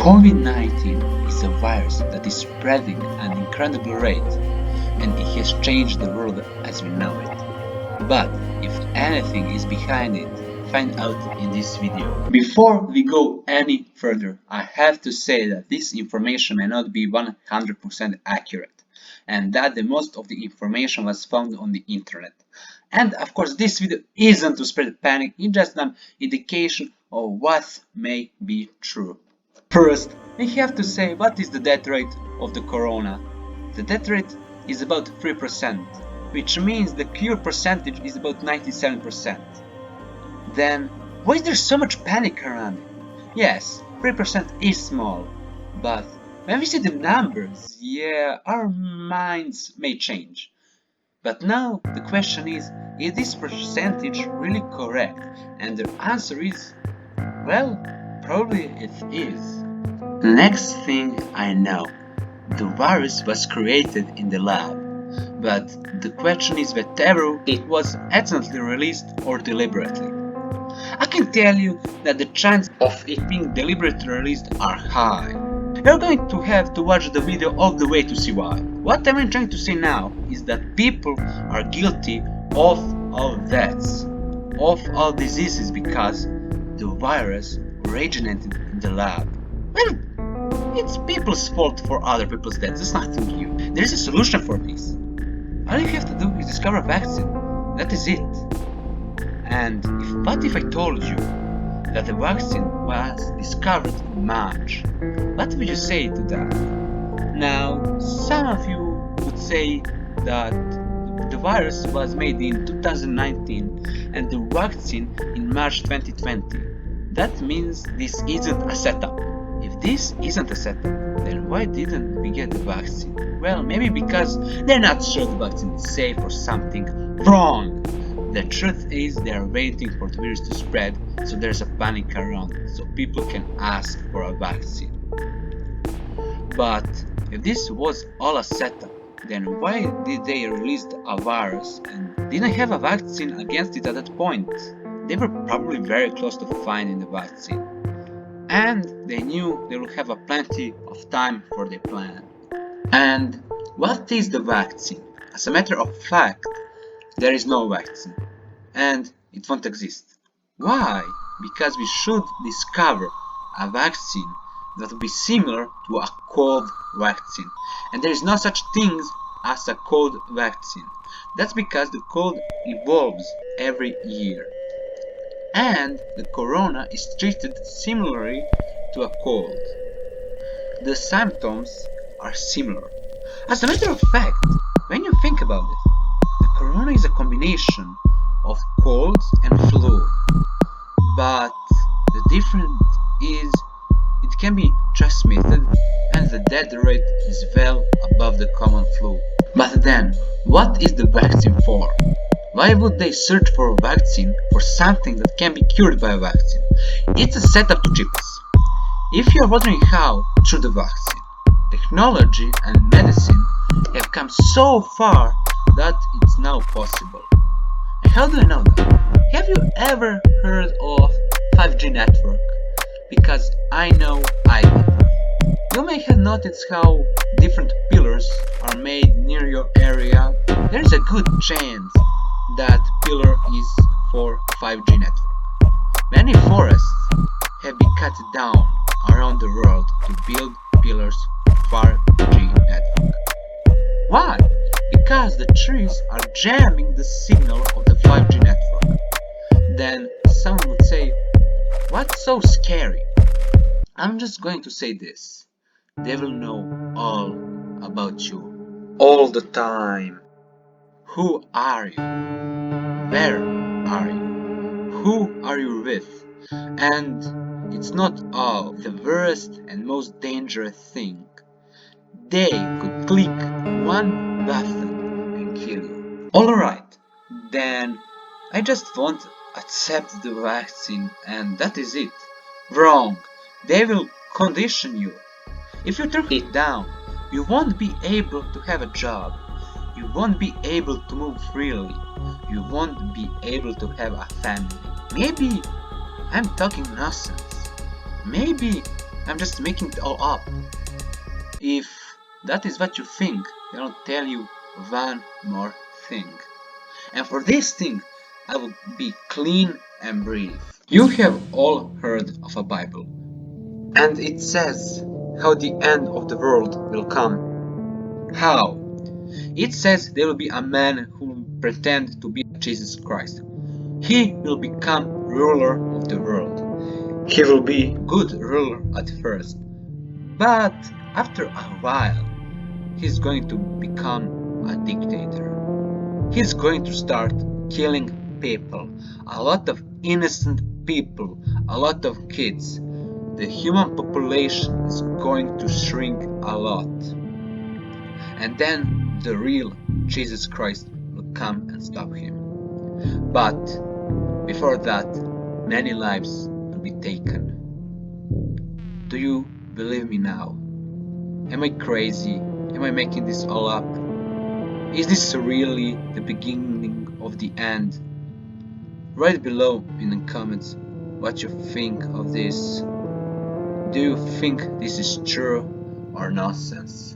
COVID-19 is a virus that is spreading at an incredible rate, and it has changed the world as we know it. But if anything is behind it, find out in this video. Before we go any further, I have to say that this information may not be 100% accurate, and that the most of the information was found on the internet. And of course, this video isn't to spread panic, it's just an indication of what may be true. First, we have to say what is the death rate of the corona. The death rate is about 3%, which means the cure percentage is about 97%. Then, why is there so much panic around it? Yes, 3% is small, but when we see the numbers, yeah, our minds may change. But now the question is this percentage really correct? And the answer is, well, probably it is. The next thing I know, the virus was created in the lab, but the question is whether it was accidentally released or deliberately. I can tell you that the chances of it being deliberately released are high. You're going to have to watch the video all the way to see why. What I'm trying to say now is that people are guilty of all deaths, of all diseases because the virus originated in the lab. Well, it's people's fault for other people's deaths, it's nothing new. There is a solution for this. All you have to do is discover a vaccine. That is it. And what if I told you that the vaccine was discovered in March? What would you say to that? Now, some of you would say that the virus was made in 2019 and the vaccine in March 2020. That means this isn't a setup. If this isn't a setup, then why didn't we get the vaccine? Well, maybe because they're not sure the vaccine is safe or something. Wrong! The truth is they are waiting for the virus to spread, so there's a panic around, so people can ask for a vaccine. But if this was all a setup, then why did they release a virus and didn't have a vaccine against it at that point? They were probably very close to finding the vaccine. And they knew they would have plenty of time for their plan. And what is the vaccine? As a matter of fact, there is no vaccine. And it won't exist. Why? Because we should discover a vaccine that will be similar to a cold vaccine. And there is no such thing as a cold vaccine. That's because the cold evolves every year. And the corona is treated similarly to a cold. The symptoms are similar. As a matter of fact, when you think about it, the corona is a combination of colds and flu. But the difference is it can be transmitted and the death rate is well above the common flu. But then, what is the vaccine for? Why would they search for a vaccine for something that can be cured by a vaccine? It's a setup to cheat us. If you are wondering how, through the vaccine, technology and medicine have come so far that it's now possible. And how do I know that? Have you ever heard of 5G network? Because I know I did. You may have noticed how different pillars are made near your area. There is a good chance that pillar is for 5G network. Many forests have been cut down around the world to build pillars for 5G network. Why? Because the trees are jamming the signal of the 5G network. Then someone would say, what's so scary? I'm just going to say this. They will know all about you. All the time. Who are you? Where are you? Who are you with? And it's not all the worst and most dangerous thing. They could click one button and kill you. Alright, then I just won't accept the vaccine and that is it. Wrong. They will condition you. If you turn it down, you won't be able to have a job. You won't be able to move freely. You won't be able to have a family. Maybe I'm talking nonsense. Maybe I'm just making it all up. If that is what you think, then I'll tell you one more thing. And for this thing, I will be clean and brief. You have all heard of a Bible, and it says how the end of the world will come. How? It says there will be a man who will pretend to be Jesus Christ. He will become ruler of the world. He will be good ruler at first, but after a while, he's going to become a dictator. He's going to start killing people, a lot of innocent people, a lot of kids. The human population is going to shrink a lot. And then the real Jesus Christ will come and stop him. But before that, many lives will be taken. Do you believe me now? Am I crazy? Am I making this all up? Is this really the beginning of the end? Write below in the comments what you think of this. Do you think this is true or nonsense?